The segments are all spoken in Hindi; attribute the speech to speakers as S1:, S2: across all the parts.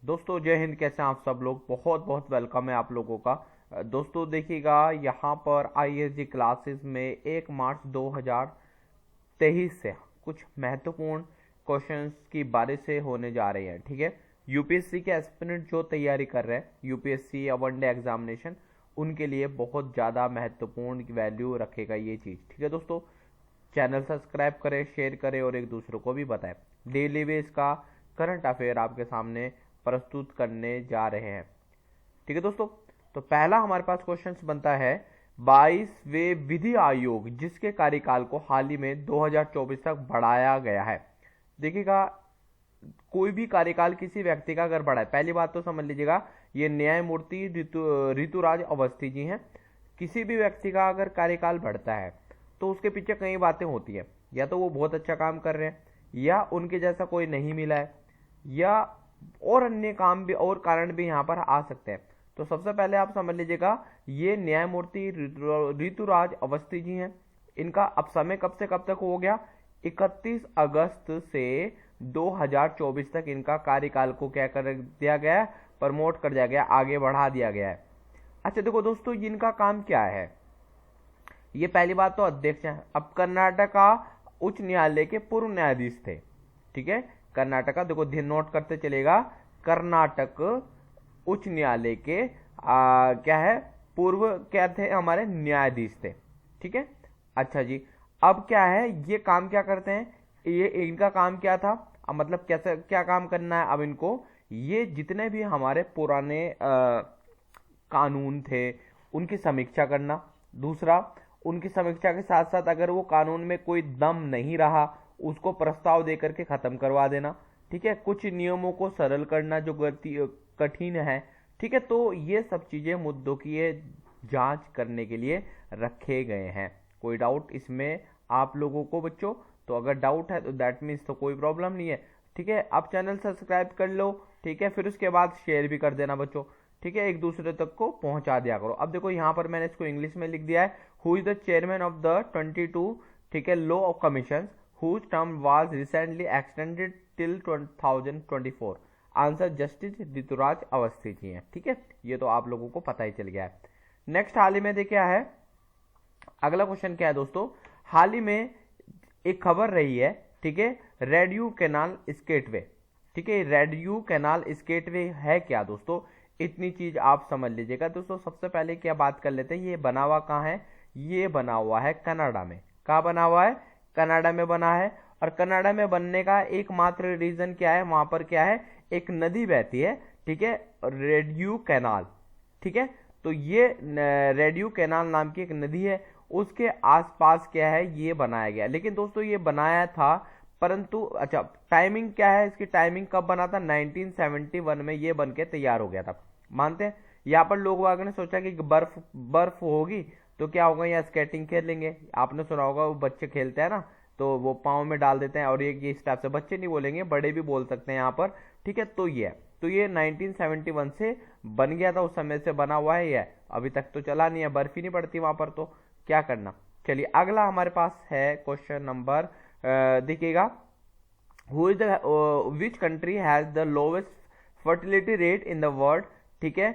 S1: दोस्तों जय हिंद। कैसे हैं आप सब लोग? बहुत बहुत वेलकम है आप लोगों का। दोस्तों देखिएगा, यहाँ पर आईएसजी क्लासेस में 1 मार्च 2023 से कुछ महत्वपूर्ण क्वेश्चंस की बारिश से होने जा रही है। ठीक है, यूपीएससी के एस्पिरेंट जो तैयारी कर रहे हैं यूपीएससी या वनडे एग्जामिनेशन, उनके लिए बहुत ज़्यादा महत्वपूर्ण वैल्यू रखेगा ये चीज़। ठीक है दोस्तों, चैनल सब्सक्राइब करें, शेयर करें और एक दूसरे को भी बताएं। डेली बेस का करंट अफेयर आपके सामने प्रस्तुत करने जा रहे हैं। ठीक है दोस्तों, तो पहला हमारे पास क्वेश्चन बनता है 22वें विधि आयोग जिसके कार्यकाल को हाल ही में 2024 तक बढ़ाया गया है। देखिएगा, कोई भी कार्यकाल किसी व्यक्ति का अगर बढ़ा है, पहली बात तो समझ लीजिएगा ये न्यायमूर्ति ऋतुराज अवस्थी जी हैं। किसी भी व्यक्ति का अगर कार्यकाल बढ़ता है तो उसके पीछे कई बातें होती है, या तो वो बहुत अच्छा काम कर रहे हैं, या उनके जैसा कोई नहीं मिला है, या और अन्य काम भी और कारण भी यहाँ पर आ सकते हैं। तो सबसे पहले आप समझ लीजिएगा ये न्यायमूर्ति ऋतुराज अवस्थी जी हैं। इनका अब समय कब से कब तक हो गया? 31 अगस्त से 2024 तक इनका कार्यकाल को क्या कर दिया गया? प्रमोट कर दिया गया, आगे बढ़ा दिया गया है। अच्छा देखो दोस्तों, इनका काम क्या है? ये पहली बात तो अध्यक्ष हैं। अब कर्नाटका उच्च न्यायालय के पूर्व न्यायाधीश थे। ठीक है, कर्नाटका, देखो ध्यान नोट करते चलेगा, कर्नाटक उच्च न्यायालय के क्या है, पूर्व क्या थे, हमारे न्यायाधीश थे। ठीक है, अच्छा जी, अब क्या है, ये काम क्या करते हैं? ये इनका काम क्या था? अब मतलब कैसे क्या काम करना है अब इनको? ये जितने भी हमारे पुराने कानून थे उनकी समीक्षा करना। दूसरा, उनकी समीक्षा के साथ साथ अगर वो कानून में कोई दम नहीं रहा उसको प्रस्ताव देकर के खत्म करवा देना। ठीक है, कुछ नियमों को सरल करना जो कठिन है। ठीक है, तो ये सब चीजें मुद्दों की ये जांच करने के लिए रखे गए हैं। कोई डाउट इसमें आप लोगों को बच्चों? तो अगर डाउट है तो दैट मीन्स तो कोई प्रॉब्लम नहीं है। ठीक है, आप चैनल सब्सक्राइब कर लो। ठीक है, फिर उसके बाद शेयर भी कर देना बच्चों। ठीक है, एक दूसरे तक को पहुंचा दिया करो। अब देखो यहाँ पर मैंने इसको इंग्लिश में लिख दिया है, who is the chairman of the 22, ठीक है, law of commission whose term was recently extended till 2024। Answer justice Rituraj Awasthi ji हैं। ठीक है, ये तो आप लोगों को पता ही चल गया है। नेक्स्ट हाल ही में देखिए है, अगला क्वेश्चन क्या है दोस्तों? हाल ही में एक खबर रही है, ठीक है, रेडियो कैनाल स्केटवे। ठीक है, रेडियो कैनाल स्केटवे है क्या दोस्तों? इतनी चीज आप समझ लीजिएगा दोस्तों। सबसे पहले क्या बात कर लेते हैं, ये बना हुआ कहाँ है? ये बना हुआ है कनाडा में। कहाँ बना हुआ है? कनाडा में बना है। और कनाडा में बनने का एकमात्र रीजन क्या है? वहां पर क्या है, एक नदी बहती है, ठीक है, रेडियो कैनाल। ठीक है, तो ये रेडियो कैनाल नाम की एक नदी है, उसके आसपास क्या है, ये बनाया गया। लेकिन दोस्तों ये बनाया था, परंतु अच्छा टाइमिंग क्या है इसकी? टाइमिंग कब बना था? 1971 में ये बन के तैयार हो गया था। मानते हैं? यहाँ पर लोग वाग ने सोचा कि बर्फ बर्फ होगी तो क्या होगा, यहाँ स्केटिंग खेल लेंगे। आपने सुना होगा वो बच्चे खेलते हैं ना, तो वो पाँव में डाल देते हैं, और ये इस टाइप से, बच्चे नहीं बोलेंगे बड़े भी बोल सकते हैं यहाँ पर। ठीक है, तो ये 1971 से बन गया था, उस समय से बना हुआ है। ये अभी तक तो चला नहीं है, बर्फ ही नहीं पड़ती वहां पर, तो क्या करना। चलिए अगला हमारे पास है क्वेश्चन नंबर, देखिएगा, who is the which country has the lowest fertility rate in the world? ठीक है,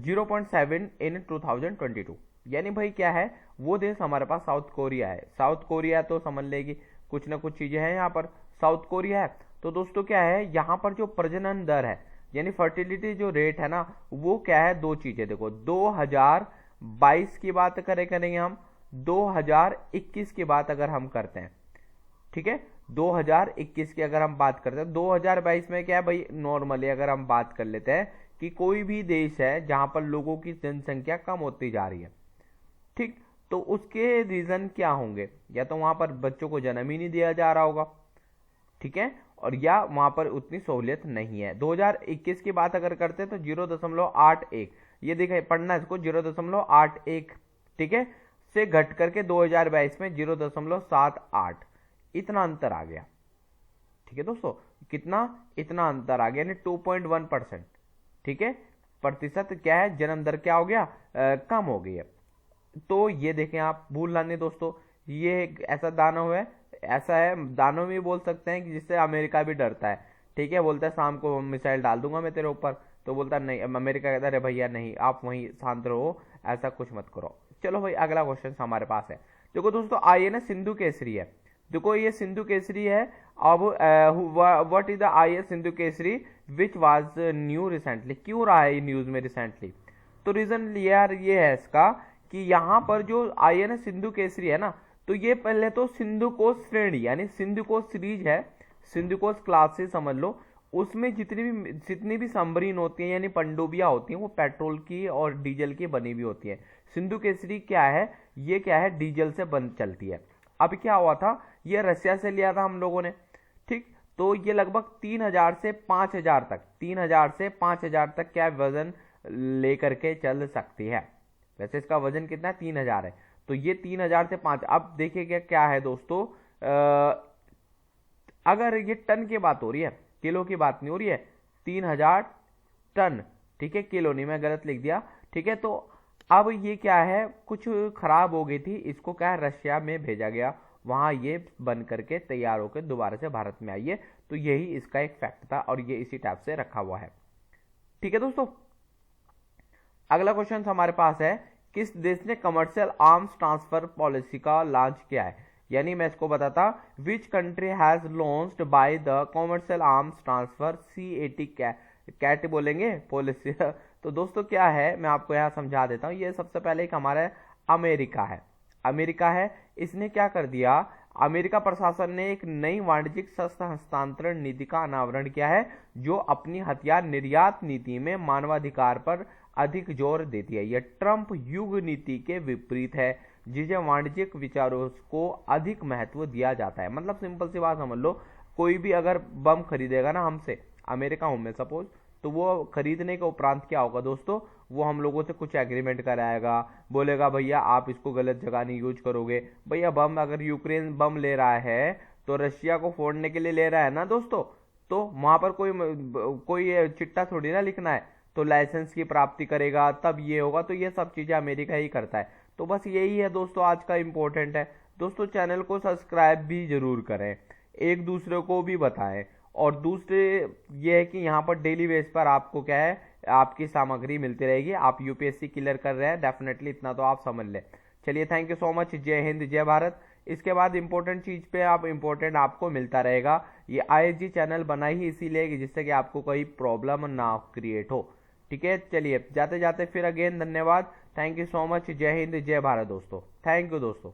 S1: 0.7 इन 2022। यानी भाई क्या है, वो देश हमारे पास साउथ कोरिया है। साउथ कोरिया तो समझ लेगी, कुछ ना कुछ चीजें हैं यहाँ पर। साउथ कोरिया है, तो दोस्तों क्या है, यहाँ पर जो प्रजनन दर है यानी फर्टिलिटी जो रेट है ना, वो क्या है, दो चीजें देखो। 2022 की बात करेंगे हम, 2021 की बात अगर हम करते हैं, ठीक है, 2021 की अगर हम बात करते हैं, 2022 में क्या है भाई, नॉर्मली अगर हम बात कर लेते हैं कि कोई भी देश है जहां पर लोगों की जनसंख्या कम होती जा रही है, ठीक, तो उसके रीजन क्या होंगे? या तो वहां पर बच्चों को जन्म ही नहीं दिया जा रहा होगा, ठीक है, और या वहां पर उतनी सहूलियत नहीं है। 2021 की बात अगर करते हैं तो 0.81, ये देखिए पढ़ना इसको, 0.81, ठीक है, से घट करके 2022 में 0.78, इतना अंतर आ गया। ठीक है दोस्तों, कितना? इतना अंतर आ गया, यानी 2.1%। ठीक है, प्रतिशत क्या है, जन्म दर क्या हो गया, कम हो गई है। तो ये देखें आप, भूलना नहीं दोस्तों, ये एक ऐसा दानव है, ऐसा है दानव भी बोल सकते हैं कि जिससे अमेरिका भी डरता है। ठीक है, बोलता है शाम को मिसाइल डाल दूंगा मैं तेरे ऊपर। तो बोलता है नहीं, अमेरिका कहता है अरे भैया नहीं, आप वहीं शांत रहो, ऐसा कुछ मत करो। चलो भाई अगला क्वेश्चन हमारे पास है। देखो दोस्तों आइए ना, सिंधु केसरी है, देखो ये सिंधु केसरी है। अब what is the IAS Sindhu Kesari which was new recently, क्यों रहा है न्यूज में रिसेंटली? तो रीजन यार ये है इसका कि यहाँ पर जो आईएनएस सिंधु केसरी है ना, तो ये पहले तो सिंधु कोश श्रेणी यानी सिंधु कोश सीरीज है, सिंधु कोश क्लासेस समझ लो, उसमें जितनी भी सबमरीन होती हैं यानी पनडुब्बियां होती हैं वो पेट्रोल की और डीजल की बनी हुई होती है। सिंधु केसरी क्या है, ये क्या है, डीजल से बन चलती है। अब क्या हुआ था, ये रशिया से लिया था हम लोगों ने, ठीक, तो ये लगभग 3000 से 5000 तक, 3000 से 5000 तक क्या वजन लेकर के चल सकती है। वैसे इसका वजन कितना है, 3000 है, तो ये 3000 से 5। अब देखिए क्या है दोस्तों, अगर ये टन की बात हो रही है, किलो की बात नहीं हो रही है, 3000 टन, ठीक है, किलो नहीं, मैं गलत लिख दिया, ठीक है। तो अब ये क्या है, कुछ खराब हो गई थी, इसको क्या है रशिया में भेजा गया, वहां ये बन करके तैयार होकर दोबारा से भारत में आई है। तो यही इसका एक फैक्ट था और ये इसी टाइप से रखा हुआ है, ठीक है दोस्तों। अगला क्वेश्चन हमारे पास है, किस देश ने कमर्शियल आर्म्स ट्रांसफर पॉलिसी का लॉन्च किया है? यानी मैं इसको बताता, which country has launched by the commercial arms transfer CAT cat बोलेंगे पॉलिसी। तो दोस्तों क्या है, मैं आपको यहाँ समझा देता हूँ। ये सबसे पहले एक हमारा अमेरिका है, अमेरिका है, इसने क्या कर दिया, अमेरिका प्रशासन ने एक नई वाणिज्यिक शस्त्र हस्तांतरण नीति का अनावरण किया है, जो अपनी हथियार निर्यात नीति में मानवाधिकार पर अधिक जोर देती है। यह ट्रंप युग नीति के विपरीत है, जिसे वाणिज्यिक विचारों को अधिक महत्व दिया जाता है। मतलब सिंपल सी बात समझ लो, कोई भी अगर बम खरीदेगा ना हमसे, अमेरिका हूं मैं सपोज, तो वो खरीदने के उपरांत क्या होगा दोस्तों, वो हम लोगों से कुछ एग्रीमेंट कराएगा, बोलेगा भैया आप इसको गलत जगह नहीं यूज करोगे। भैया बम अगर यूक्रेन बम ले रहा है तो रशिया को फोड़ने के लिए ले रहा है ना दोस्तों, तो वहां पर कोई चिट्ठा थोड़ी ना लिखना है, तो लाइसेंस की प्राप्ति करेगा तब ये होगा। तो ये सब चीजें अमेरिका ही करता है। तो बस यही है दोस्तों आज का इंपॉर्टेंट है। दोस्तों चैनल को सब्सक्राइब भी जरूर करें, एक दूसरे को भी बताएं, और दूसरे ये है कि यहाँ पर डेली बेस पर आपको क्या है, आपकी सामग्री मिलती रहेगी। आप यूपीएससी क्लियर कर रहे हैं डेफिनेटली, इतना तो आप समझ लें। चलिए थैंक यू सो मच, जय हिंद जय भारत। इसके बाद इंपॉर्टेंट चीज पे आप इंपॉर्टेंट आपको मिलता रहेगा। ये ISG चैनल बना ही इसीलिए जिससे कि आपको कोई प्रॉब्लम ना क्रिएट हो, ठीक है। चलिए जाते जाते फिर अगेन धन्यवाद, थैंक यू सो मच, जय हिंद जय भारत दोस्तों, थैंक यू दोस्तों।